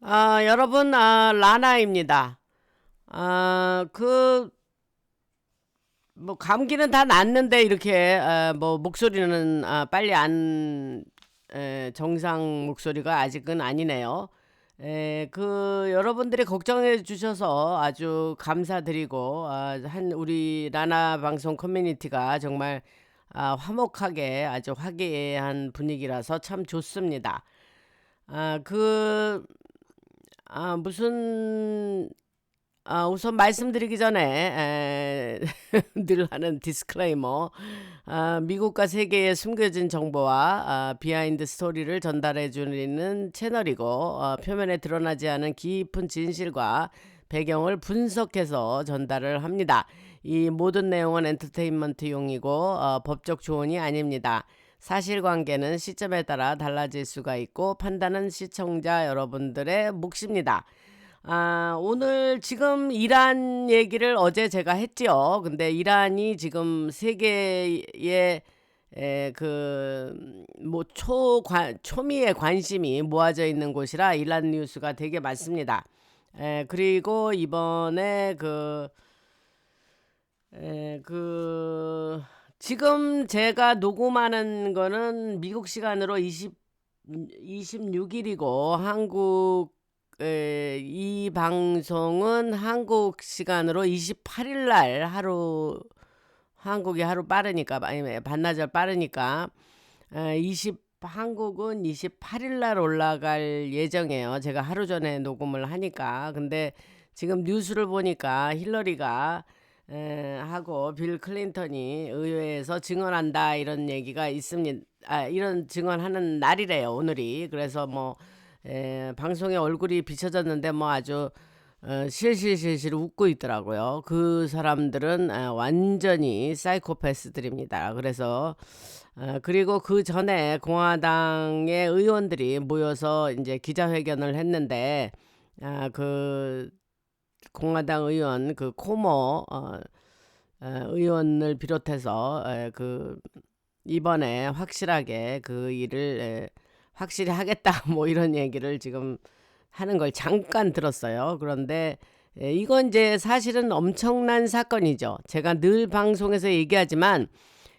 여러분, 라나입니다. 뭐, 감기는 다 낫는데, 이렇게, 뭐, 목소리는, 빨리 정상 목소리가 아직은 아니네요. 여러분들이 걱정해 주셔서 아주 감사드리고, 우리 라나 방송 커뮤니티가 정말, 화목하게 아주 화기애애한 분위기라서 참 좋습니다. 아, 그, 무슨 우선 말씀드리기 전에 늘 하는 디스클레이머, 미국과 세계의 숨겨진 정보와 비하인드 스토리를 전달해 주는 채널이고, 표면에 드러나지 않은 깊은 진실과 배경을 분석해서 전달을 합니다. 이 모든 내용은 엔터테인먼트용이고 법적 조언이 아닙니다. 사실관계는 시점에 따라 달라질 수가 있고 판단은 시청자 여러분들의 몫입니다. 오늘 지금 이란 얘기를 어제 제가 했지요. 근데 이란이 지금 세계에 뭐 초미의 관심이 모아져 있는 곳이라 이란 뉴스가 되게 많습니다. 그리고 이번에 지금 제가 녹음하는 거는 미국 시간으로 26일이고 이 방송은 한국 시간으로 28일 날 한국이 하루 빠르니까, 아니, 반나절 빠르니까, 한국은 28일 날 올라갈 예정이에요. 제가 하루 전에 녹음을 하니까. 근데 지금 뉴스를 보니까 힐러리가 하고 빌 클린턴이 의회에서 증언한다 이런 얘기가 있습니다. 이런 증언하는 날이래요, 오늘이. 그래서 뭐 방송에 얼굴이 비춰졌는데 뭐 아주 실실실실 웃고 있더라고요. 그 사람들은 완전히 사이코패스들입니다. 그래서 그리고 그 전에 공화당의 의원들이 모여서 이제 기자회견을 했는데 그 공화당 의원 그 코모 의원을 비롯해서 이번에 확실하게 그 일을 확실히 하겠다 뭐 이런 얘기를 지금 하는 걸 잠깐 들었어요. 그런데 이건 이제 사실은 엄청난 사건이죠. 제가 늘 방송에서 얘기하지만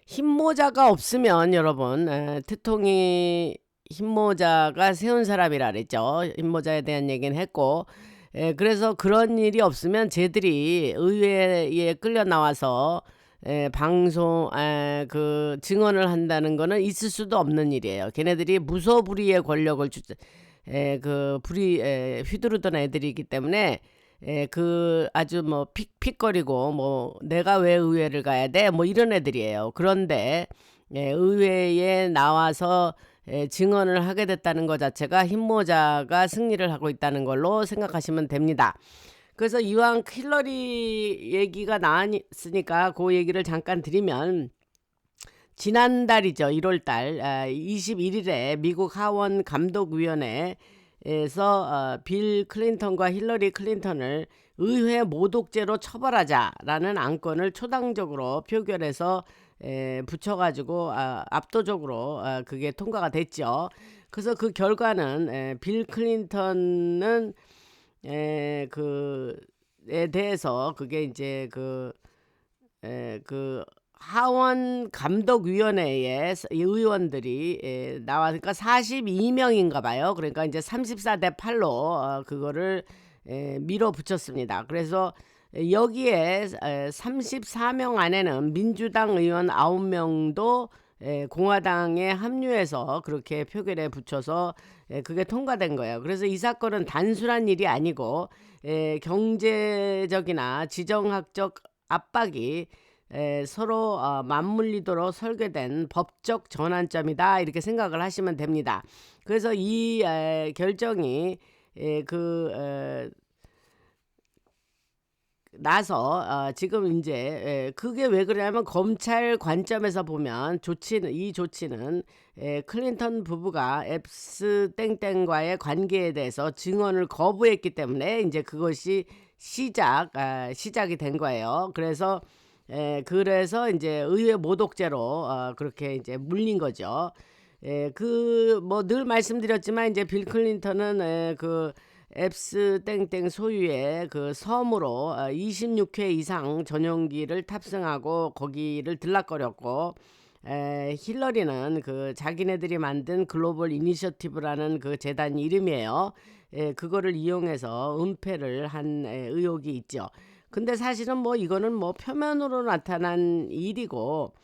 흰모자가 없으면 여러분 트통이 흰모자가 세운 사람이라 그랬죠. 흰모자에 대한 얘기는 했고 그래서 그런 일이 없으면 쟤들이 의회에 끌려 나와서 방송 증언을 한다는 거는 있을 수도 없는 일이에요. 걔네들이 무소불위의 권력을 휘두르던 애들이기 때문에 아주 뭐 픽픽거리고 뭐 내가 왜 의회를 가야 돼 뭐 이런 애들이에요. 그런데 의회에 나와서 증언을 하게 됐다는 것 자체가 흰모자가 승리를 하고 있다는 걸로 생각하시면 됩니다. 그래서 이왕 힐러리 얘기가 나왔으니까 그 얘기를 잠깐 드리면 지난달이죠. 1월달 21일에 미국 하원 감독위원회에서 빌 클린턴과 힐러리 클린턴을 의회 모독죄로 처벌하자라는 안건을 초당적으로 표결해서 붙여가지고 압도적으로 그게 통과가 됐죠. 그래서 그 결과는 빌 클린턴은 그에 대해서 그게 이제 하원 감독위원회에 의원들이 나와니까 42명인가 봐요. 그러니까 이제 34대 8로 그거를 밀어붙였습니다. 그래서 여기에 34명 안에는 민주당 의원 9명도 공화당에 합류해서 그렇게 표결에 붙여서 그게 통과된 거예요. 그래서 이 사건은 단순한 일이 아니고 경제적이나 지정학적 압박이 서로 맞물리도록 설계된 법적 전환점이다 이렇게 생각을 하시면 됩니다. 그래서 이 결정이 나서 지금 이제 그게 왜 그러냐면 검찰 관점에서 보면 이 조치는 클린턴 부부가 앱스 땡땡과의 관계에 대해서 증언을 거부했기 때문에 이제 그것이 시작이 된 거예요. 그래서 이제 의회 모독죄로 그렇게 이제 물린 거죠. 뭐 늘 말씀드렸지만 이제 빌 클린턴은 앱스 땡땡 소유의 그 섬으로 26회 이상 전용기를 탑승하고 거기를 들락거렸고, 힐러리는 그 자기네들이 만든 글로벌 이니셔티브라는 그 재단 이름이에요. 그거를 이용해서 은폐를 한 의혹이 있죠. 근데 사실은 뭐 이거는 뭐 표면으로 나타난 일이고,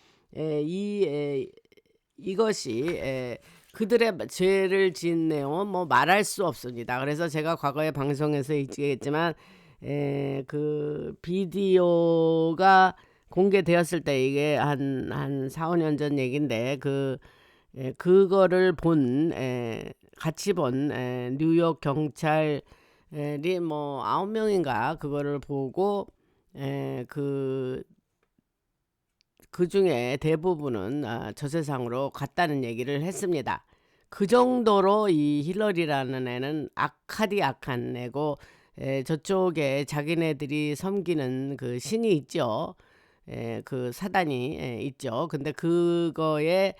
이것이 그들의 죄를 지은 내용은 뭐 말할 수 없습니다. 그래서 제가 과거에 방송에서 얘기했지만, 그 비디오가 공개되었을 때, 이게 한 4, 5년 전 얘긴데, 그거를 같이 본 뉴욕 경찰이 뭐 9명인가 그거를 보고, 그 중에 대부분은 저 세상으로 갔다는 얘기를 했습니다. 그 정도로 이 힐러리라는 애는 악한 애고, 저쪽에 자기네들이 섬기는 그 신이 있죠. 그 사단이 있죠. 근데 그거에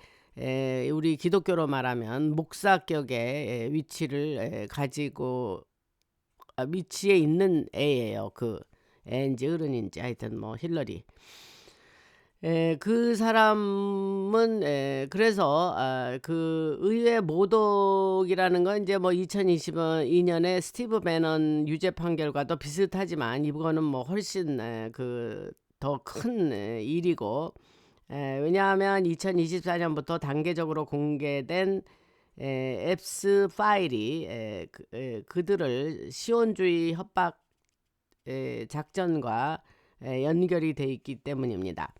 우리 기독교로 말하면 목사격의 위치를 가지고 위치에 있는 애예요. 그 애인지 어른인지 하여튼 뭐 힐러리. 그 사람은 그래서 그 의회 모독이라는 건 이제 뭐 2022년에 스티브 배넌 유죄 판결과도 비슷하지만 이거는 뭐 훨씬 그 더 큰 일이고, 왜냐하면 2024년부터 단계적으로 공개된 앱스 파일이 그들을 시온주의 협박 작전과 연결이 돼 있기 때문입니다.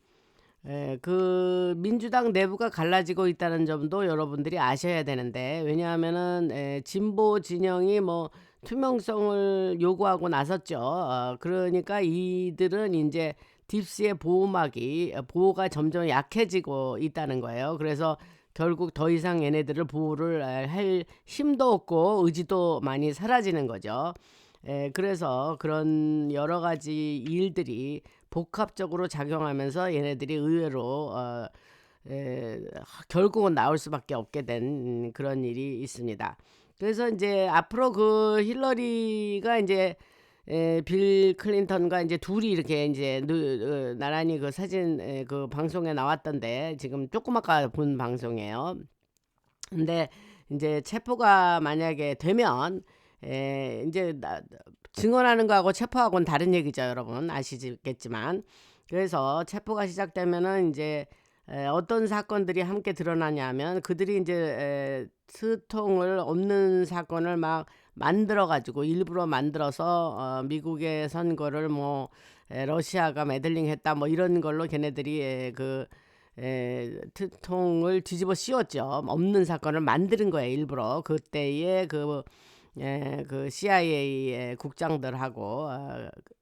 그 민주당 내부가 갈라지고 있다는 점도 여러분들이 아셔야 되는데, 왜냐하면은 진보 진영이 뭐 투명성을 요구하고 나섰죠. 그러니까 이들은 이제 딥스의 보호가 점점 약해지고 있다는 거예요. 그래서 결국 더 이상 얘네들을 보호를 할 힘도 없고 의지도 많이 사라지는 거죠. 그래서 그런 여러 가지 일들이 복합적으로 작용하면서 얘네들이 의외로 결국은 나올 수밖에 없게 된 그런 일이 있습니다. 그래서 이제 앞으로 그 힐러리가 이제 빌 클린턴과 이제 둘이 이렇게 이제 나란히 그 사진 그 방송에 나왔던데, 지금 조금 아까 본 방송이에요. 근데 이제 체포가 만약에 되면 이제 증언하는 거하고 체포하고는 다른 얘기죠, 여러분 아시겠지만. 그래서 체포가 시작되면은 이제 어떤 사건들이 함께 드러나냐면, 그들이 이제 스통을 없는 사건을 막 만들어 가지고 일부러 만들어서 미국의 선거를 뭐 러시아가 메들링 했다 뭐 이런 걸로 걔네들이 트통을 뒤집어 씌웠죠. 없는 사건을 만드는 거예요, 일부러. 그때의 그 CIA의 국장들하고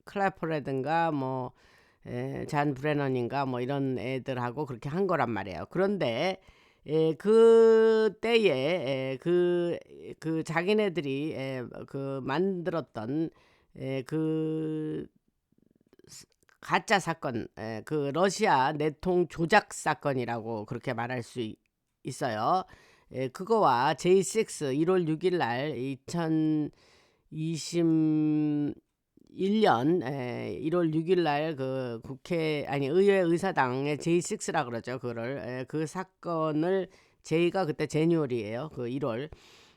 클래퍼라든가 뭐 잔 브레넌인가 뭐 이런 애들하고 그렇게 한 거란 말이에요. 그런데 그때에 그 자기네들이 그 만들었던 그 가짜 사건, 그 러시아 내통 조작 사건이라고 그렇게 말할 수 있어요. 그거와 J6 1월 6일 날 2021년 1월 6일 날 그 의회 의사당의 J6라 그러죠. 그 사건을, J가 그때 제뉴얼이에요. 그 1월.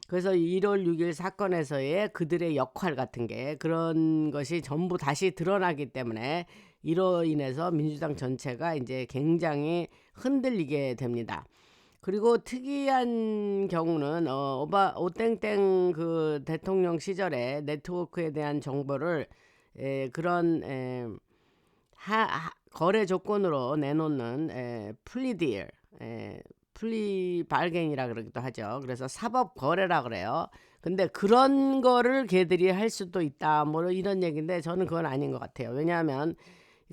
그래서 1월 6일 사건에서의 그들의 역할 같은 게, 그런 것이 전부 다시 드러나기 때문에 이로 인해서 민주당 전체가 이제 굉장히 흔들리게 됩니다. 그리고 특이한 경우는 오땡땡 그 대통령 시절에 네트워크에 대한 정보를 그런 거래 조건으로 내놓는 플리딜, 플리 발갱이라 그러기도 하죠. 그래서 사법 거래라 그래요. 근데 그런 거를 걔들이 할 수도 있다 뭐 이런 얘기인데, 저는 그건 아닌 것 같아요. 왜냐하면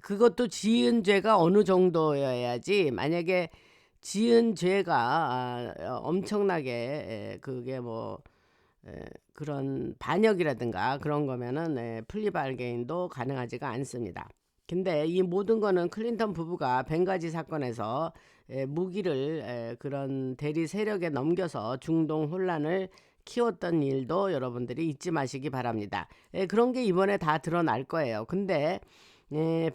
그것도 지은 죄가 어느 정도여야지, 만약에 지은 죄가 엄청나게 그게 뭐 그런 반역이라든가 그런 거면은 플리발게인도 가능하지가 않습니다. 근데 이 모든 거는 클린턴 부부가 벵가지 사건에서 무기를 그런 대리 세력에 넘겨서 중동 혼란을 키웠던 일도 여러분들이 잊지 마시기 바랍니다. 그런 게 이번에 다 드러날 거예요. 근데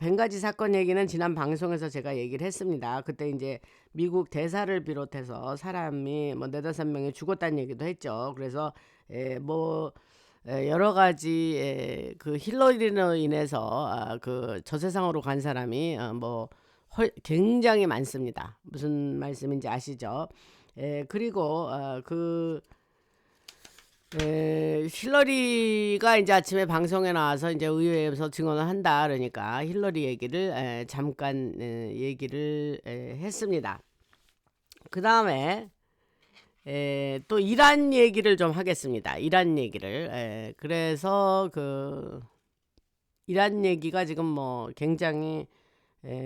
벵가지 사건 얘기는 지난 방송에서 제가 얘기를 했습니다. 그때 이제 미국 대사를 비롯해서 사람이 뭐 4-5명이 죽었다는 얘기도 했죠. 그래서 뭐 여러 가지 그 힐러리로 인해서 그 저세상으로 간 사람이 뭐 굉장히 많습니다. 무슨 말씀인지 아시죠? 그리고 그 힐러리가 이제 아침에 방송에 나와서 이제 의회에서 증언을 한다 그러니까 힐러리 얘기를 잠깐 얘기를 했습니다. 그 다음에 또 이란 얘기를 좀 하겠습니다. 이란 얘기를. 그래서 그 이란 얘기가 지금 뭐 굉장히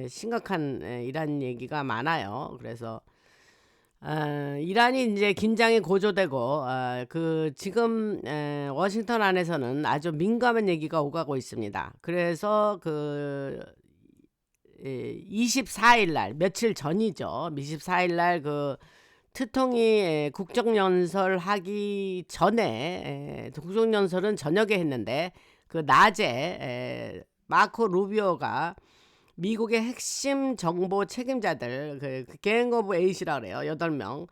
심각한 이란 얘기가 많아요. 그래서 이란이 이제 긴장이 고조되고 그 지금 워싱턴 안에서는 아주 민감한 얘기가 오가고 있습니다. 그래서 그 24일 날 며칠 전이죠. 24일 날 그 트통이 국정연설 하기 전에 국정연설은 저녁에 했는데 그 낮에 마코 루비오가 미국의 핵심 정보 책임자들 그 갱 오브 에잇이라 그래요. 8명.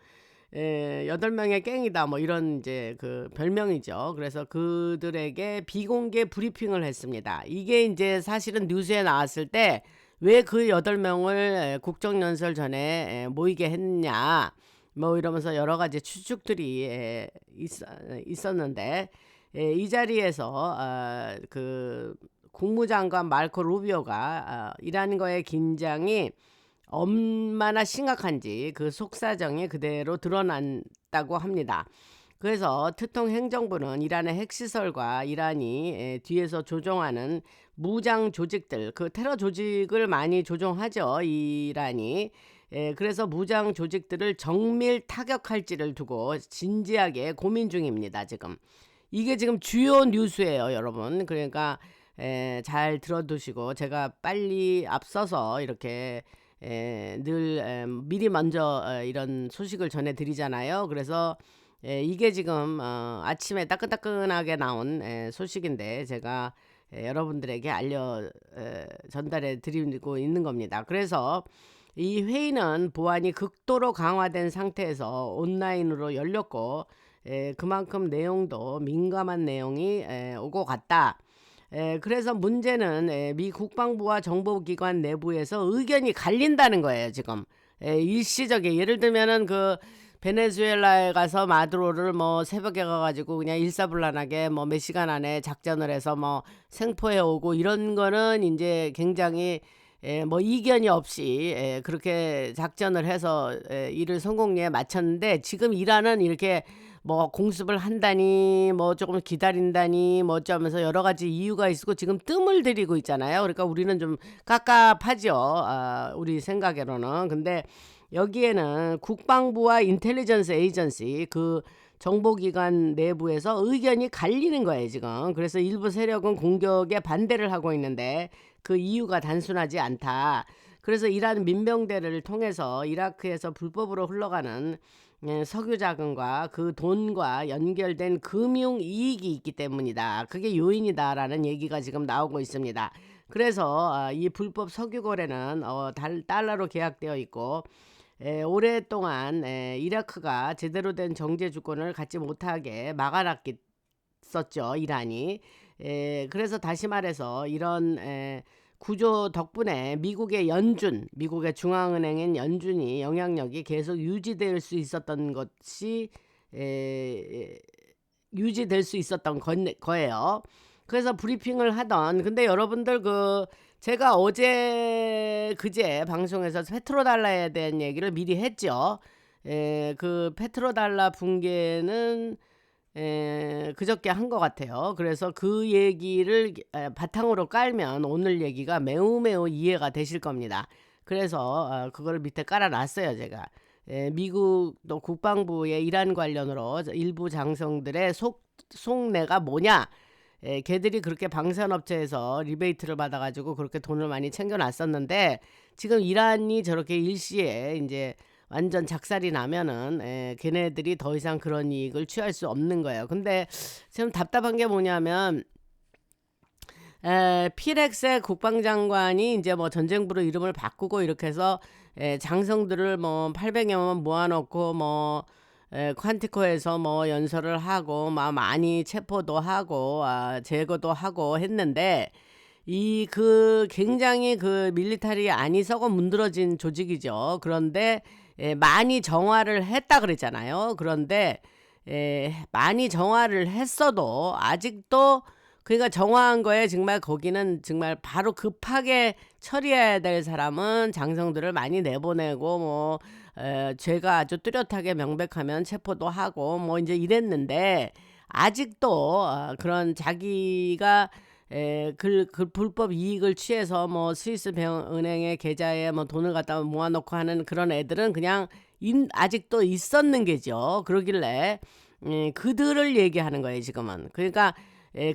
8명의 갱이다 뭐 이런 이제 그 별명이죠. 그래서 그들에게 비공개 브리핑을 했습니다. 이게 이제 사실은 뉴스에 나왔을 때 왜 그 8명을 국정연설 전에 모이게 했냐 뭐 이러면서 여러 가지 추측들이 있었는데 이 자리에서 그 국무장관 마르코 루비오가 이란과의 긴장이 얼마나 심각한지 그 속사정이 그대로 드러난다고 합니다. 그래서 트통 행정부는 이란의 핵시설과 이란이 뒤에서 조종하는 무장 조직들, 그 테러 조직을 많이 조종하죠, 이란이. 그래서 무장 조직들을 정밀 타격할지를 두고 진지하게 고민 중입니다, 지금. 이게 지금 주요 뉴스예요, 여러분. 그러니까 잘 들어두시고 제가 빨리 앞서서 이렇게 늘 미리 먼저 이런 소식을 전해드리잖아요. 그래서 이게 지금 아침에 따끈따끈하게 나온 소식인데 제가 여러분들에게 전달해 드리고 있는 겁니다. 그래서 이 회의는 보안이 극도로 강화된 상태에서 온라인으로 열렸고 그만큼 내용도 민감한 내용이 오고 갔다. 그래서 문제는 미 국방부와 정보기관 내부에서 의견이 갈린다는 거예요, 지금. 일시적에 예를 들면은 그 베네수엘라에 가서 마두로를 뭐 새벽에 가가지고 그냥 일사불란하게 뭐 몇 시간 안에 작전을 해서 뭐 생포해 오고 이런 거는 이제 굉장히 뭐 이견이 없이 그렇게 작전을 해서 일을 성공리에 마쳤는데 지금 이란은 이렇게 뭐 공습을 한다니 뭐 조금 기다린다니 뭐 어쩌면서 여러 가지 이유가 있고 지금 뜸을 들이고 있잖아요. 그러니까 우리는 좀 깝깝하죠. 우리 생각으로는. 근데 여기에는 국방부와 인텔리전스 에이전시 그 정보기관 내부에서 의견이 갈리는 거예요, 지금. 그래서 일부 세력은 공격에 반대를 하고 있는데 그 이유가 단순하지 않다. 그래서 이란 민병대를 통해서 이라크에서 불법으로 흘러가는 석유 자금과 그 돈과 연결된 금융 이익이 있기 때문이다. 그게 요인이다라는 얘기가 지금 나오고 있습니다. 그래서 이 불법 석유 거래는 달러로 계약되어 있고 오랫동안 이라크가 제대로 된 정제 주권을 갖지 못하게 막아놨었죠, 이란이. 그래서 다시 말해서 이런 구조 덕분에 미국의 중앙은행인 연준이 영향력이 계속 유지될 수 있었던 것이 유지될 수 있었던 거예요. 그래서 브리핑을 하던 근데 여러분들 그 제가 어제 그제 방송에서 페트로달러에 대한 얘기를 미리 했죠. 그 페트로달러 붕괴는 그저께 한 것 같아요. 그래서 그 얘기를 바탕으로 깔면 오늘 얘기가 매우 이해가 되실 겁니다. 그래서 그걸 밑에 깔아놨어요, 제가. 미국도 국방부의 이란 관련으로 일부 장성들의 속내가 뭐냐? 걔들이 그렇게 방산업체에서 리베이트를 받아가지고 그렇게 돈을 많이 챙겨놨었는데 지금 이란이 저렇게 일시에 이제 완전 작살이 나면은 걔네들이 더 이상 그런 이익을 취할 수 없는 거예요. 근데 지금 답답한 게 뭐냐면 피렉스의 국방장관이 이제 뭐 전쟁부로 이름을 바꾸고 이렇게 해서 장성들을 뭐 800여만 모아놓고 뭐 퀀티코에서 뭐 연설을 하고 막 많이 체포도 하고 제거도 하고 했는데 이 그 굉장히 그 밀리터리 안이 썩어 문드러진 조직이죠. 그런데 많이 정화를 했다 그랬잖아요. 그런데 많이 정화를 했어도 아직도 그러니까 정화한 거에 정말 거기는 정말 바로 급하게 처리해야 될 사람은 장성들을 많이 내보내고 뭐 죄가 아주 뚜렷하게 명백하면 체포도 하고 뭐 이제 이랬는데 아직도 그런 자기가 그 불법 이익을 취해서 뭐 스위스 은행의 계좌에 뭐 돈을 갖다 모아놓고 하는 그런 애들은 그냥 아직도 있었는 게죠. 그러길래 그들을 얘기하는 거예요 지금은. 그러니까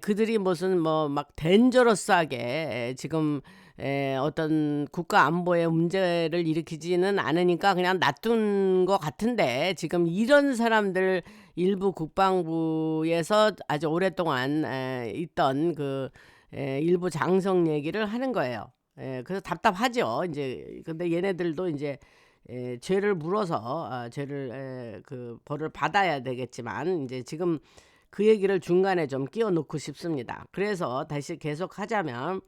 그들이 무슨 뭐 막 덴저러스하게 지금 어떤 국가 안보에 문제를 일으키지는 않으니까 그냥 놔둔 것 같은데 지금 이런 사람들 일부 국방부에서 아주 오랫동안 있던 그 일부 장성 얘기를 하는 거예요. 그래서 답답하죠. 이제 근데 얘네들도 이제 죄를 물어서 죄를 그 벌을 받아야 되겠지만 이제 지금 그 얘기를 중간에 좀 끼워 넣고 싶습니다. 그래서 다시 계속 하자면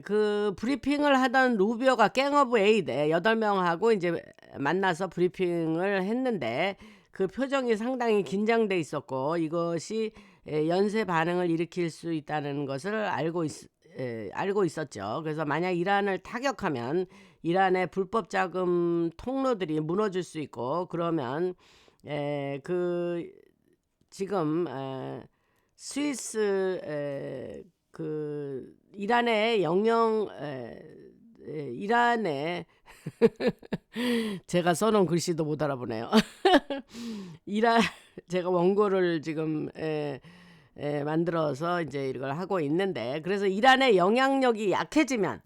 그 브리핑을 하던 루비오가 갱 오브 에이드 8명하고 이제 만나서 브리핑을 했는데 그 표정이 상당히 긴장돼 있었고 이것이 연쇄 반응을 일으킬 수 있다는 것을 알고 있었죠. 그래서 만약 이란을 타격하면 이란의 불법 자금 통로들이 무너질 수 있고 그러면 그 지금 스위스 그 이란의 이란의 제가 써놓은 글씨도 못 알아보네요. 이란 제가 원고를 지금 만들어서 이제 이걸 하고 있는데 그래서 이란의 영향력이 약해지면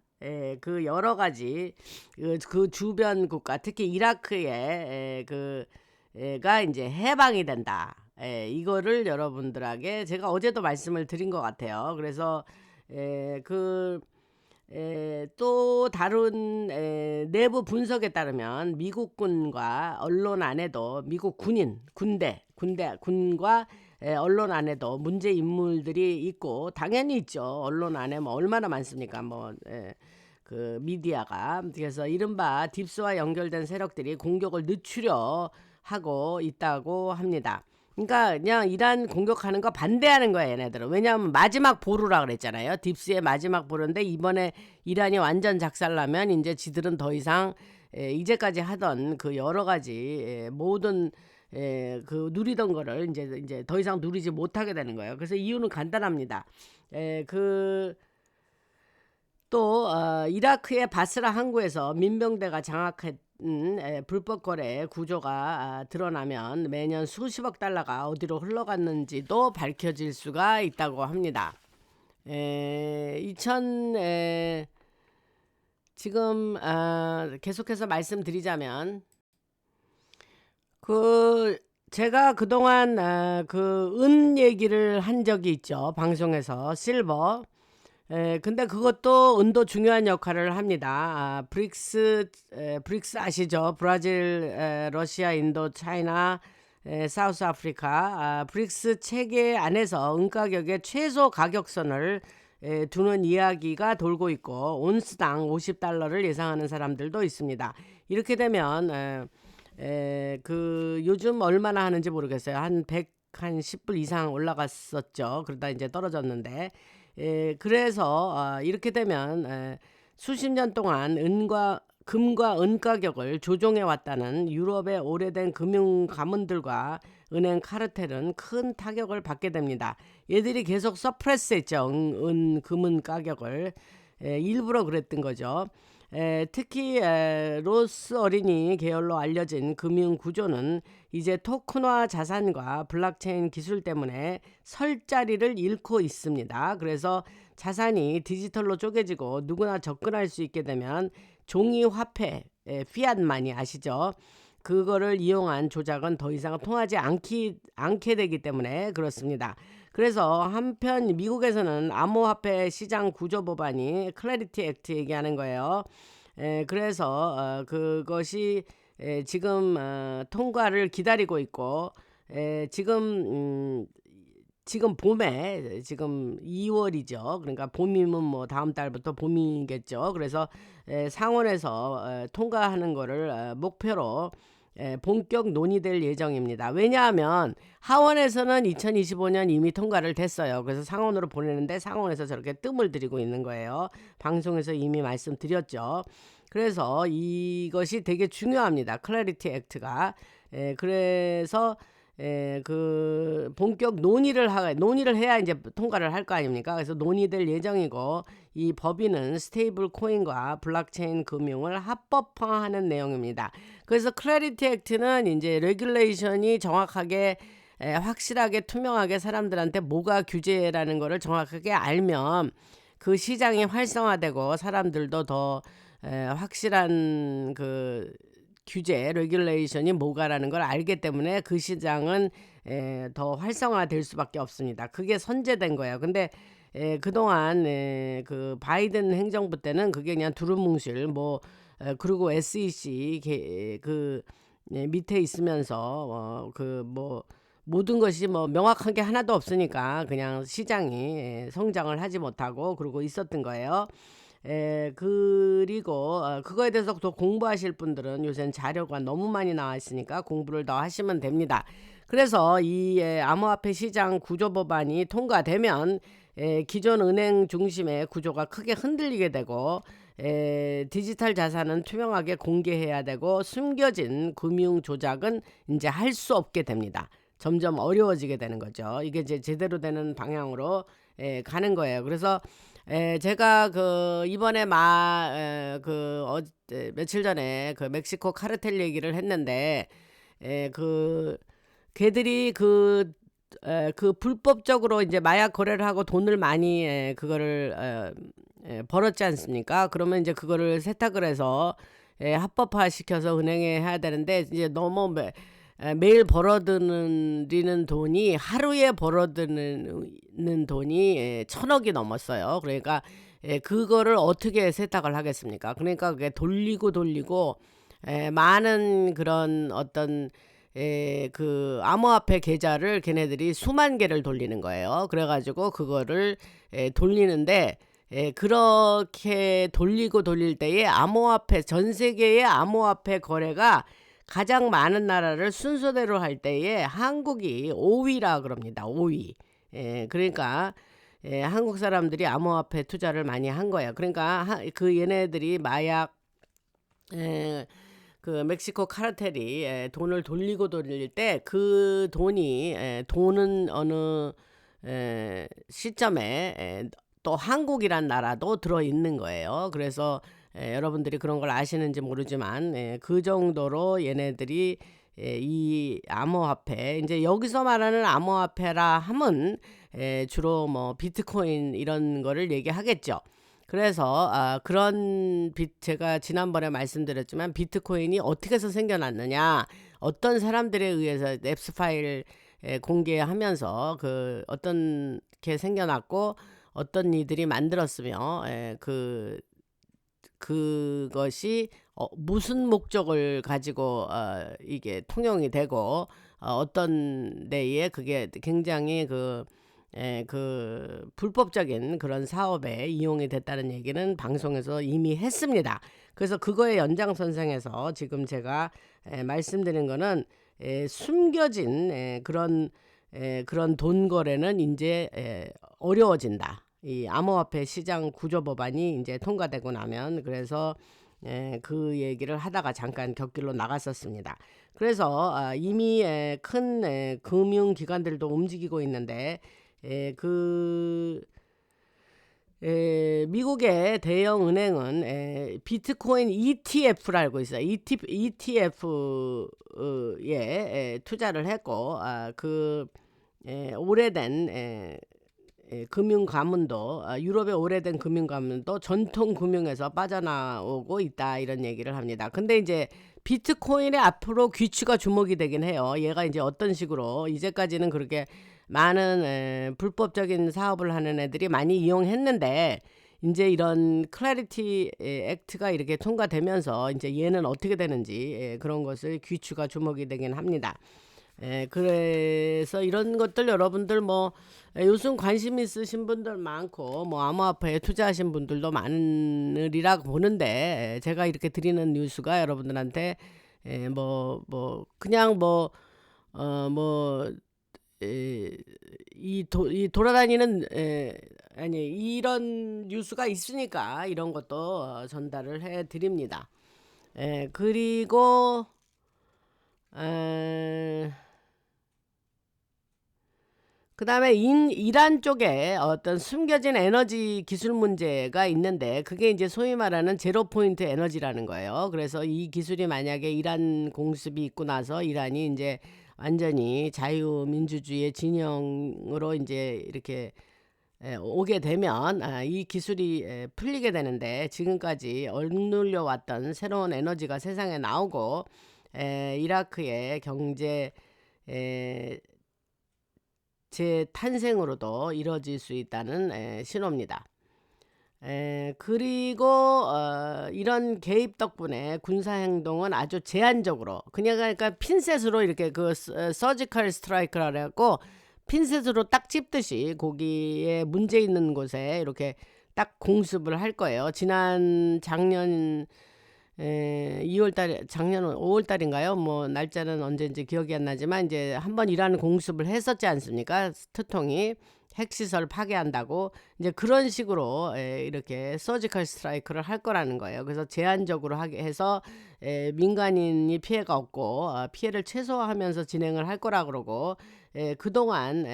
그 여러 가지 그 주변 국가 특히 이라크의 그가 이제 해방이 된다. 이거를 여러분들에게 제가 어제도 말씀을 드린 것 같아요. 그래서 또 다른 내부 분석에 따르면 미국군과 언론 안에도 미국 군과 언론 안에도 문제 인물들이 있고 당연히 있죠. 언론 안에 뭐 얼마나 많습니까? 뭐 그 미디어가 그래서 이른바 딥스와 연결된 세력들이 공격을 늦추려 하고 있다고 합니다. 그러니까 그냥 이란 공격하는 거 반대하는 거야 얘네들은. 왜냐하면 마지막 보루라 그랬잖아요. 딥스의 마지막 보루인데 이번에 이란이 완전 작살나면 이제 지들은 더 이상 이제까지 하던 그 여러 가지 모든 그 누리던 거를 이제 더 이상 누리지 못하게 되는 거예요. 그래서 이유는 간단합니다. 또 이라크의 바스라 항구에서 민병대가 장악했 불법 거래 구조가 드러나면 매년 수십억 달러가 어디로 흘러갔는지도 밝혀질 수가 있다고 합니다. 지금 계속해서 말씀드리자면 제가 그동안 그 은 얘기를 한 적이 있죠. 방송에서 실버. 근데 그것도 은도 중요한 역할을 합니다. 브릭스 아시죠? 브라질, 러시아, 인도, 차이나, 사우스 아프리카, 브릭스 체계 안에서 은 가격의 최소 가격선을 두는 이야기가 돌고 있고 온스당 50달러를 예상하는 사람들도 있습니다. 이렇게 되면 그 요즘 얼마나 하는지 모르겠어요. 한 10불 이상 올라갔었죠. 그러다 이제 떨어졌는데 그래서 이렇게 되면 수십 년 동안 금과 은 가격을 조종해 왔다는 유럽의 오래된 금융 가문들과 은행 카르텔은 큰 타격을 받게 됩니다. 얘들이 계속 서프레스했죠. 금은 가격을 일부러 그랬던 거죠. 특히 로스 어린이 계열로 알려진 금융 구조는 이제 토큰화 자산과 블록체인 기술 때문에 설 자리를 잃고 있습니다. 그래서 자산이 디지털로 쪼개지고 누구나 접근할 수 있게 되면 종이 화폐 피앗 마니 아시죠? 그거를 이용한 조작은 더 이상 통하지 않게 되기 때문에 그렇습니다. 그래서 한편 미국에서는 암호화폐 시장 구조 법안이 클래리티 액트 얘기하는 거예요. 그래서 그것이 지금 통과를 기다리고 있고, 지금 봄에, 지금 2월이죠. 그러니까 봄이면 뭐 다음 달부터 봄이겠죠. 그래서 상원에서 통과하는 거를 목표로 본격 논의될 예정입니다. 왜냐하면 하원에서는 2025년 이미 통과를 됐어요. 그래서 상원으로 보내는데 상원에서 저렇게 뜸을 들이고 있는 거예요. 방송에서 이미 말씀드렸죠. 그래서 이것이 되게 중요합니다. 클래리티 액트가. 그래서 그 본격 논의를 해야 이제 통과를 할 거 아닙니까? 그래서 논의될 예정이고, 이 법인은 스테이블 코인과 블록체인 금융을 합법화하는 내용입니다. 그래서 클래리티 액트는 이제 레귤레이션이 정확하게 확실하게 투명하게 사람들한테 뭐가 규제라는 거를 정확하게 알면 그 시장이 활성화되고 사람들도 더 확실한 그 규제, 레귤레이션이 뭐가라는 걸 알기 때문에 그 시장은 더 활성화될 수밖에 없습니다. 그게 선제된 거예요. 근데 그동안 그 바이든 행정부 때는 그게 그냥 두루뭉실 그리고 SEC 그 밑에 있으면서 그 뭐 모든 것이 뭐 명확한 게 하나도 없으니까 그냥 시장이 성장을 하지 못하고 그러고 있었던 거예요. 그리고 그거에 대해서 더 공부하실 분들은 요새는 자료가 너무 많이 나와 있으니까 공부를 더 하시면 됩니다. 그래서 이 암호화폐 시장 구조 법안이 통과되면 기존 은행 중심의 구조가 크게 흔들리게 되고, 디지털 자산은 투명하게 공개해야 되고 숨겨진 금융 조작은 이제 할 수 없게 됩니다. 점점 어려워지게 되는 거죠. 이게 이제 제대로 되는 방향으로 가는 거예요. 그래서 제가 그 이번에 며칠 전에 그 멕시코 카르텔 얘기를 했는데, 그 걔들이 그 불법적으로 이제 마약 거래를 하고 돈을 많이 그거를 벌었지 않습니까? 그러면 이제 그거를 세탁을 해서 합법화 시켜서 은행에 해야 되는데, 이제 너무 매일 벌어들이는 돈이, 하루에 벌어들이는 돈이 1,000억이 넘었어요. 그러니까 그거를 어떻게 세탁을 하겠습니까? 그러니까 그게 돌리고 많은 그런 어떤 그 암호화폐 계좌를 걔네들이 수만 개를 돌리는 거예요. 그래가지고 그거를 돌리는데, 그렇게 돌릴 때에 전 세계의 암호화폐 거래가 가장 많은 나라를 순서대로 할 때에 한국이 5위라 그럽니다. 5위. 그러니까 한국 사람들이 암호화폐 투자를 많이 한 거예요. 그러니까 그 얘네들이 마약 그 멕시코 카르텔이 돈을 돌릴 때 그 돈은 어느 시점에 또 한국이란 나라도 들어있는 거예요. 그래서 여러분들이 그런 걸 아시는지 모르지만 그 정도로 얘네들이 이 암호화폐, 이제 여기서 말하는 암호화폐라 함은 주로 뭐 비트코인 이런 거를 얘기하겠죠. 그래서 제가 지난번에 말씀드렸지만 비트코인이 어떻게 해서 생겨났느냐, 어떤 사람들에 의해서 앱스 파일 공개하면서 어떻게 생겨났고 어떤 이들이 만들었으며 그것이 무슨 목적을 가지고 이게 통용이 되고 어떤 데에 그게 굉장히 그 불법적인 그런 사업에 이용이 됐다는 얘기는 방송에서 이미 했습니다. 그래서 그거의 연장선상에서 지금 제가 말씀드린 거는 숨겨진 그런 돈 거래는 이제 어려워진다. 이 암호화폐 시장 구조 법안이 이제 통과되고 나면. 그래서 그 얘기를 하다가 잠깐 곁길로 나갔었습니다. 그래서 이미 큰 금융기관들도 움직이고 있는데, 미국의 대형 은행은 비트코인 ETF를 알고 있어요. ETF에 투자를 했고, 오래된 금융 가문도 유럽의 오래된 금융 가문도 전통 금융에서 빠져나오고 있다 이런 얘기를 합니다. 근데 이제 비트코인의 앞으로 귀추가 주목이 되긴 해요. 얘가 이제 어떤 식으로 이제까지는 그렇게 많은 불법적인 사업을 하는 애들이 많이 이용했는데 이제 이런 클래리티 액트가 이렇게 통과되면서 이제 얘는 어떻게 되는지 그런 것을 귀추가 주목이 되긴 합니다. 그래서 이런 것들 여러분들 뭐 요즘 관심 있으신 분들 많고 뭐 암호화폐에 투자하신 분들도 많으리라 보는데 제가 이렇게 드리는 뉴스가 여러분들한테 그냥 이 돌아다니는 아니 이런 뉴스가 있으니까 이런 것도 전달을 해 드립니다. 그리고 그 다음에 이란 쪽에 어떤 숨겨진 에너지 기술 문제가 있는데 그게 이제 소위 말하는 제로 포인트 에너지라는 거예요. 그래서 이 기술이 만약에 이란 공습이 있고 나서 이란이 이제 완전히 자유민주주의의 진영으로 이제 이렇게 오게 되면 이 기술이 풀리게 되는데 지금까지 억눌려 왔던 새로운 에너지가 세상에 나오고 이라크의 경제 재탄생으로도 이뤄질 수 있다는 신호입니다. 그리고 이런 개입 덕분에 군사행동은 아주 제한적으로 그냥 그러니까 핀셋으로 이렇게 그 서지컬 스트라이크라 그래갖고 핀셋으로 딱 찝듯이 거기에 문제 있는 곳에 이렇게 딱 공습을 할 거예요. 작년 2월달 작년 5월달인가요? 뭐 날짜는 언제인지 기억이 안 나지만 이제 한번 이라는 공습을 했었지 않습니까? 트통이 핵시설 파괴한다고 이제 그런 식으로 이렇게 서지컬 스트라이크를 할 거라는 거예요. 그래서 제한적으로 하게 해서 민간인이 피해가 없고 피해를 최소화하면서 진행을 할 거라 그러고 그동안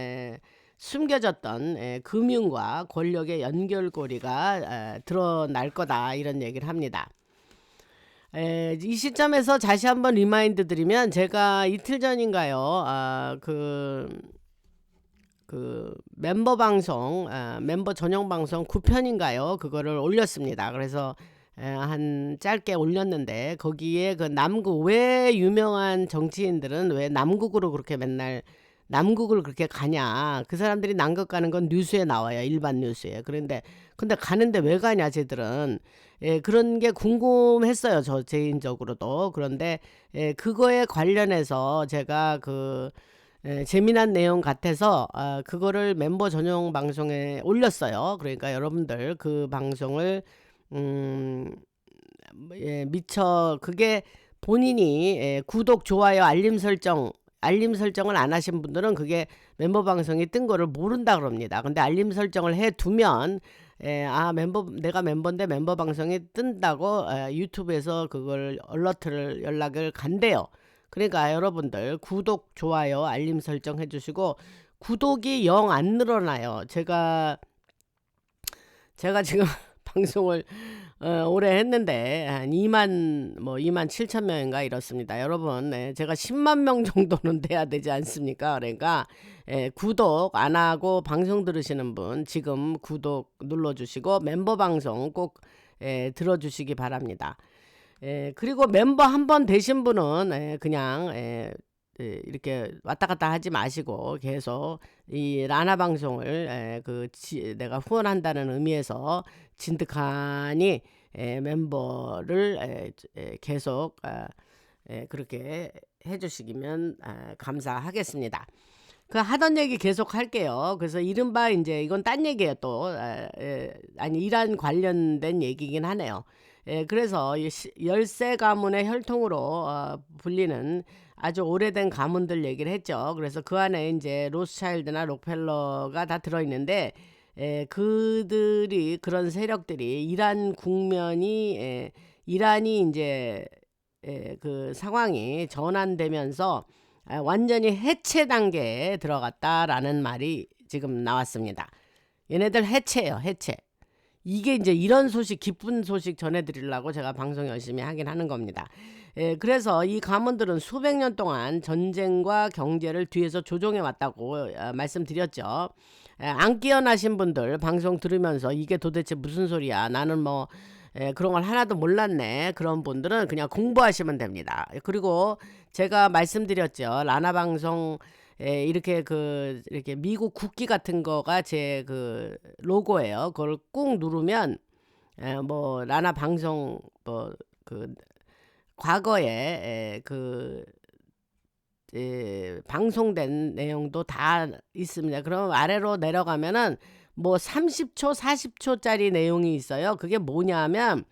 숨겨졌던 금융과 권력의 연결고리가 드러날 거다 이런 얘기를 합니다. 이 시점에서 다시 한번 리마인드 드리면 제가 이틀 전인가요? 그 멤버 방송, 멤버 전용 방송 9편인가요? 그거를 올렸습니다. 그래서 한 짧게 올렸는데 거기에 그 남국 왜 유명한 정치인들은 왜 남국으로 그렇게 맨날 남국을 그렇게 가냐? 그 사람들이 남극 가는 건 뉴스에 나와요. 일반 뉴스에. 근데 가는데 왜 가냐 쟤들은. 그런 게 궁금했어요. 저 개인적으로도. 그런데 그거에 관련해서 제가 재미난 내용 같아서 그거를 멤버 전용 방송에 올렸어요. 그러니까 여러분들 그 방송을 미처 그게 본인이 구독, 좋아요, 알림 설정을 안 하신 분들은 그게 멤버 방송이 뜬 거를 모른다 그럽니다. 근데 알림 설정을 해 두면 내가 멤버인데 멤버 방송이 뜬다고 유튜브에서 그걸 얼러트를 연락을 간대요. 그러니까 여러분들 구독, 좋아요, 알림 설정 해주시고 구독이 영 안 늘어나요. 제가 지금 방송을 오래 했는데 한 2만 7천 명인가 이렇습니다. 여러분, 제가 10만 명 정도는 돼야 되지 않습니까? 그러니까 구독 안 하고 방송 들으시는 분 지금 구독 눌러주시고 멤버 방송 꼭 들어주시기 바랍니다. 그리고 member 한 번 되신 분은 그냥 이렇게 왔다 갔다 하지 마시고 계속 이 라나 방송을 내가 후원한다는 의미에서 진득하니 멤버를 계속 그렇게 해주시면 감사하겠습니다. 그 하던 얘기 계속 할게요. 그래서 이른바 이제 이건 딴 얘기예요 또. 아니 이란 관련된 얘기긴 하네요. 그래서 열세 가문의 혈통으로 불리는 아주 오래된 가문들 얘기를 했죠. 그래서 그 안에 이제 로스차일드나 록펠러가 다 들어있는데 그런 세력들이 이란 국면이 이란이 이제 그 상황이 전환되면서 완전히 해체 단계에 들어갔다라는 말이 지금 나왔습니다. 얘네들 해체예요, 해체. 이게 이제 이런 소식, 기쁜 소식 전해드리려고 제가 방송 열심히 하긴 하는 겁니다. 그래서 이 가문들은 수백 년 동안 전쟁과 경제를 뒤에서 조종해 왔다고 말씀드렸죠. 안 깨어나신 분들 방송 들으면서 이게 도대체 무슨 소리야, 나는 뭐 그런 걸 하나도 몰랐네, 그런 분들은 그냥 공부하시면 됩니다. 그리고 제가 말씀드렸죠, 라나 방송 이렇게 미국 국기 같은 거가 제 그 로고예요. 그걸 꾹 누르면 뭐 라나 방송 뭐그 과거에 방송된 내용도 다 있습니다. 그럼 아래로 내려가면은 뭐 30초, 40초짜리 내용이 있어요. 그게 뭐냐면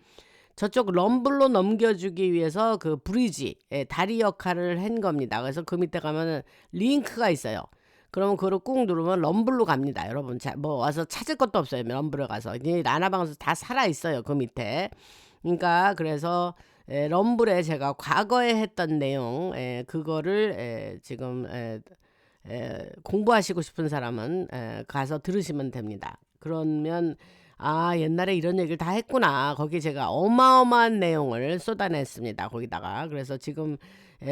저쪽 럼블로 넘겨주기 위해서 그 브리지, 다리 역할을 한 겁니다. 그래서 그 밑에 가면은 링크가 있어요. 그러면 그걸 꾹 누르면 럼블로 갑니다. 여러분, 뭐 와서 찾을 것도 없어요. 럼블에 가서. 이 라나방에서 다 살아 있어요. 그 밑에. 그러니까 그래서 럼블에 제가 과거에 했던 내용, 그거를 지금 공부하시고 싶은 사람은 가서 들으시면 됩니다. 그러면 아, 옛날에 이런 얘기를 다 했구나. 거기 제가 어마어마한 내용을 쏟아냈습니다. 거기다가. 그래서 지금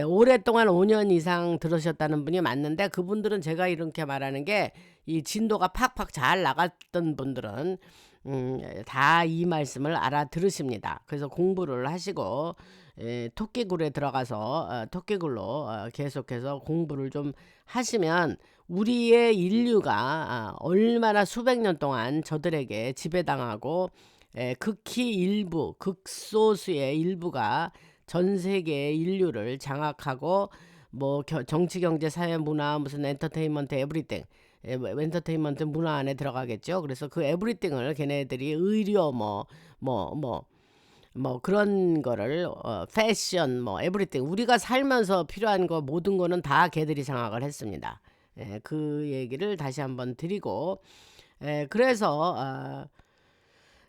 오랫동안 5년 이상 들으셨다는 분이 맞는데, 그분들은 제가 이렇게 말하는 게 이 진도가 팍팍 잘 나갔던 분들은 다 이 말씀을 알아들으십니다. 그래서 공부를 하시고 토끼굴에 들어가서 토끼굴로 계속해서 공부를 좀 하시면 우리의 인류가 얼마나 수백 년 동안 저들에게 지배당하고 극히 일부, 극소수의 일부가 전 세계의 인류를 장악하고 뭐 정치, 경제, 사회, 문화, 무슨 엔터테인먼트, 에브리띵, 엔터테인먼트 문화 안에 들어가겠죠. 그래서 그 에브리띵을 걔네들이 의료 뭐 그런 거를 패션 뭐 에브리띵, 우리가 살면서 필요한 거 모든 거는 다 걔들이 장악을 했습니다. 그 얘기를 다시 한번 드리고, 그래서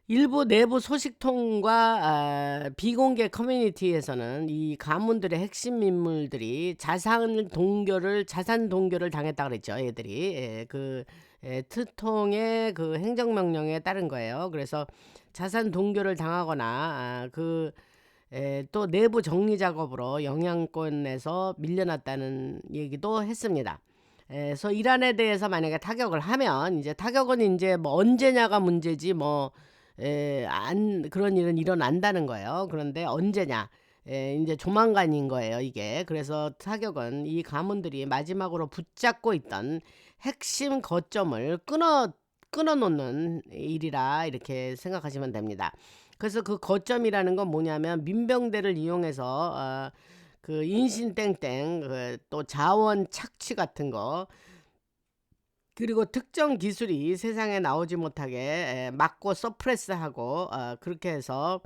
일부 내부 소식통과 비공개 커뮤니티에서는 이 가문들의 핵심 인물들이 자산 동결을 당했다 그랬죠. 얘들이 트통의 그 행정명령에 따른 거예요. 그래서 자산 동결을 당하거나 또 내부 정리 작업으로 영향권에서 밀려났다는 얘기도 했습니다. 그래서 이란에 대해서 만약에 타격을 하면, 이제 타격은 이제 뭐 언제냐가 문제지 뭐 그런 일은 일어난다는 거예요. 그런데 언제냐? 이제 조만간인 거예요, 이게. 그래서 타격은 이 가문들이 마지막으로 붙잡고 있던 핵심 거점을 끊어놓는 일이라 이렇게 생각하시면 됩니다. 그래서 그 거점이라는 건 뭐냐면, 민병대를 이용해서 그 인신땡땡, 또 자원 착취 같은 거, 그리고 특정 기술이 세상에 나오지 못하게 막고 서프레스하고 그렇게 해서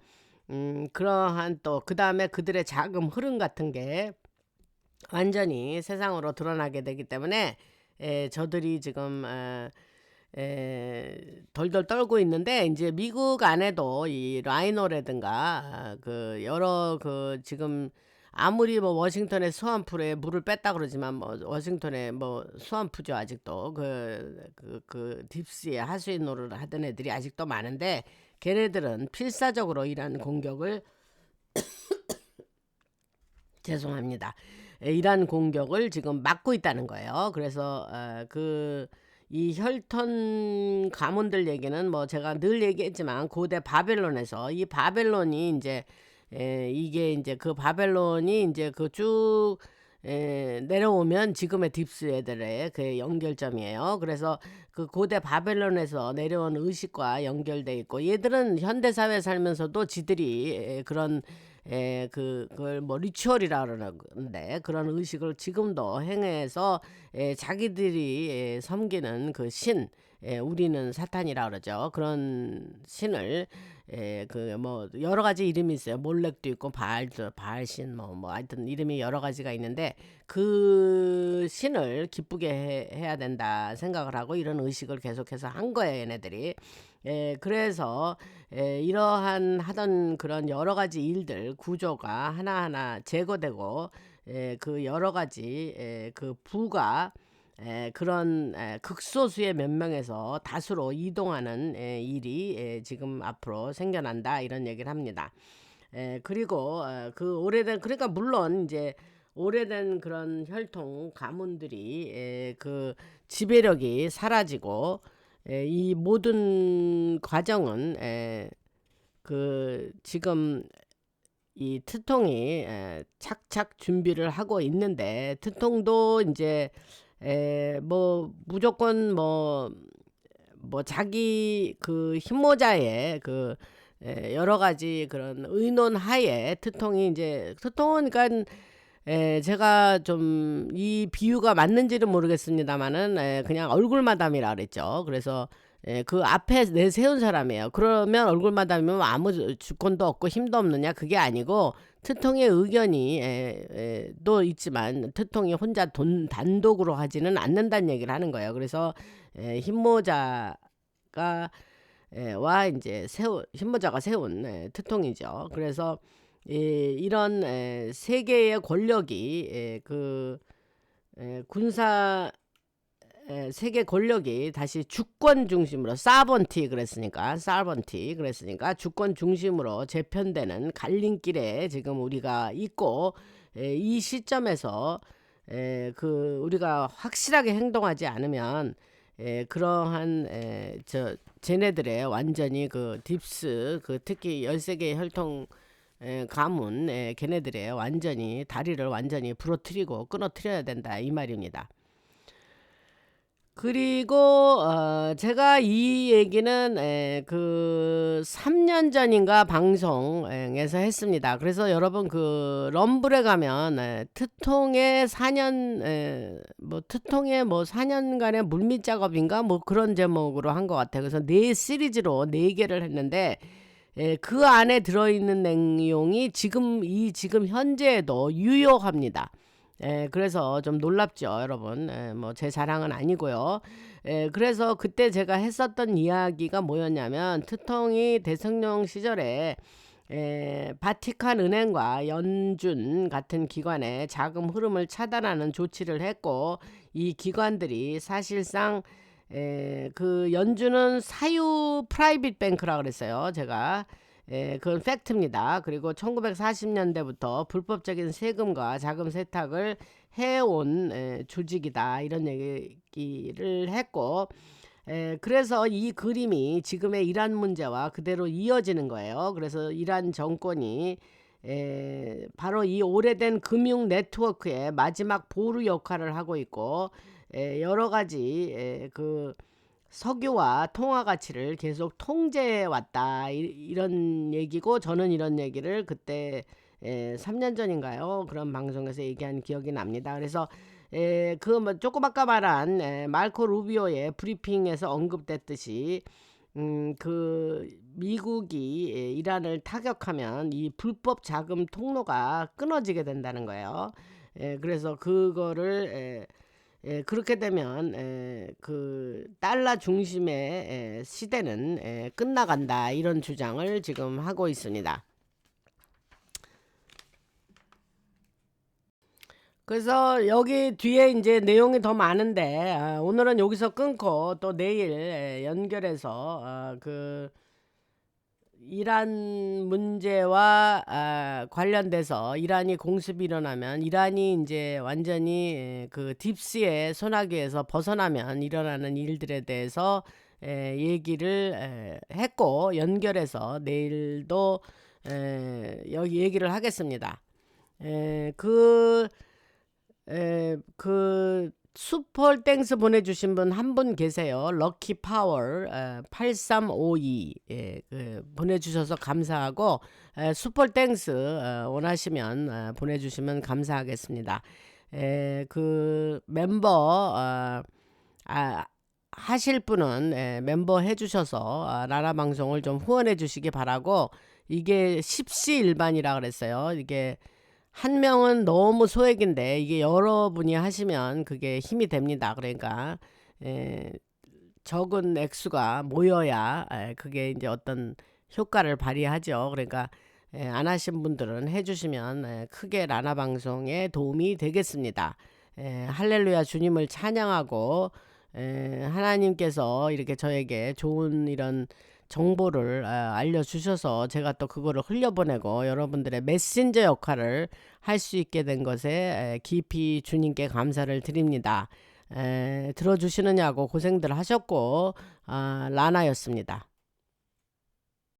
그러한, 또 그 다음에 그들의 자금 흐름 같은 게 완전히 세상으로 드러나게 되기 때문에 저들이 지금 덜덜 떨고 있는데, 이제 미국 안에도 이 라이노라든가 여러 지금 아무리 뭐 워싱턴의 스완풀에 물을 뺐다 그러지만, 뭐 워싱턴의 뭐 스완프죠, 아직도 딥스의 하수인 노를 하던 애들이 아직도 많은데, 걔네들은 필사적으로 이란 공격을 죄송합니다. 이란 공격을 지금 막고 있다는 거예요. 그래서 이 혈턴 가문들 얘기는 뭐 제가 늘 얘기했지만, 고대 바벨론에서 이 바벨론이 이제 이게 이제 그 바벨론이 이제 쭉 내려오면 지금의 딥스 애들의 그 연결점이에요. 그래서 그 고대 바벨론에서 내려온 의식과 연결돼 있고, 얘들은 현대 사회 살면서도 지들이 그런 그걸 뭐 리추얼이라 그러는데, 그런 의식을 지금도 행해서 자기들이 섬기는 그 신, 우리는 사탄이라 그러죠. 그런 신을 뭐 여러 가지 이름이 있어요. 몰렉도 있고 바알신 뭐 하여튼 이름이 여러 가지가 있는데, 그 신을 기쁘게 해야 된다 생각을 하고 이런 의식을 계속해서 한 거예요, 얘네들이. 그래서 이러한 하던 그런 여러 가지 일들 구조가 하나하나 제거되고, 그 여러 가지 그 부가 그런 극소수의 몇 명에서 다수로 이동하는 일이 지금 앞으로 생겨난다, 이런 얘기를 합니다. 그리고 그 오래된, 그러니까 물론 이제 오래된 그런 혈통 가문들이 그 지배력이 사라지고 이 모든 과정은 그 지금 이 트통이 착착 준비를 하고 있는데, 트통도 이제 뭐 무조건 뭐 자기 그 힘모자에 그 여러 가지 그런 의논 하에 트통이 이제, 트통은 그러니까 제가 좀 이 비유가 맞는지는 모르겠습니다만은 그냥 얼굴 마담이라 그랬죠. 그래서 그 앞에 내세운 사람이에요. 그러면 얼굴 마담이면 아무 주권도 없고 힘도 없느냐, 그게 아니고 트통의 의견이 또 있지만 트통이 혼자 단독으로 하지는 않는다는 얘기를 하는 거예요. 그래서 흰모자가 와 이제 흰모자가 세운 트통이죠. 그래서 이런 세계의 권력이 그 군사 세계 권력이 다시 주권 중심으로, 사번티 그랬으니까 주권 중심으로 재편되는 갈림길에 지금 우리가 있고, 이 시점에서 그 우리가 확실하게 행동하지 않으면 그러한 쟤네들의 완전히 그 딥스, 그 특히 13개의 혈통 가문 걔네들의 완전히 다리를 완전히 부러뜨리고 끊어뜨려야 된다, 이 말입니다. 그리고 제가 이 얘기는 그 3년 전인가 방송에서 했습니다. 그래서 여러분 그 럼블에 가면 트통의 4년 뭐 트통의 뭐 4년간의 물밑 작업인가 뭐 그런 제목으로 한 것 같아요. 그래서 4시리즈로 4개를 했는데 그 안에 들어있는 내용이 지금 현재에도 유효합니다. 그래서 좀 놀랍죠, 여러분. 뭐 제 자랑은 아니고요. 그래서 그때 제가 했었던 이야기가 뭐였냐면, 트통이 대통령 시절에 바티칸 은행과 연준 같은 기관의 자금 흐름을 차단하는 조치를 했고, 이 기관들이 사실상 그 연준은 사유 프라이빗 뱅크라 그랬어요, 제가. 그건 팩트입니다. 그리고 1940년대부터 불법적인 세금과 자금 세탁을 해온 조직이다, 이런 얘기를 했고, 그래서 이 그림이 지금의 이란 문제와 그대로 이어지는 거예요. 그래서 이란 정권이 바로 이 오래된 금융 네트워크의 마지막 보루 역할을 하고 있고, 여러 가지 그 석유와 통화 가치를 계속 통제해 왔다, 이런 얘기고, 저는 이런 얘기를 그때 3년 전인가요, 그런 방송에서 얘기한 기억이 납니다. 그래서 그 뭐 조금 아까 말한 말코 루비오의 브리핑에서 언급됐듯이 그 미국이 이란을 타격하면 이 불법 자금 통로가 끊어지게 된다는 거예요. 그래서 그거를 그렇게 되면 그 달러 중심의 시대는 끝나간다, 이런 주장을 지금 하고 있습니다. 그래서 여기 뒤에 이제 내용이 더 많은데 오늘은 여기서 끊고 또 내일 연결해서 그 이란 문제와 관련돼서, 이란이 공습이 일어나면, 이란이 이제 완전히 그 딥스의 소나기에서 벗어나면 일어나는 일들에 대해서 얘기를 했고, 연결해서 내일도 여기 얘기를 하겠습니다. 그 슈퍼땡스 보내주신 분 한 분 계세요. 럭키 파워 8352 보내주셔서 감사하고, 슈퍼땡스 원하시면 보내주시면 감사하겠습니다. 그 멤버 하실 분은 멤버 해주셔서 라라 방송을 좀 후원해 주시기 바라고, 이게 십시일반이라 그랬어요. 이게 한 명은 너무 소액인데 이게 여러분이 하시면 그게 힘이 됩니다. 그러니까 적은 액수가 모여야 그게 이제 어떤 효과를 발휘하죠. 그러니까 안 하신 분들은 해주시면 크게 라나 방송에 도움이 되겠습니다. 할렐루야, 주님을 찬양하고 하나님께서 이렇게 저에게 좋은 이런 정보를 알려주셔서 제가 또 그거를 흘려보내고 여러분들의 메신저 역할을 할 수 있게 된 것에 깊이 주님께 감사를 드립니다. 들어주시느냐고 고생들 하셨고 라나였습니다.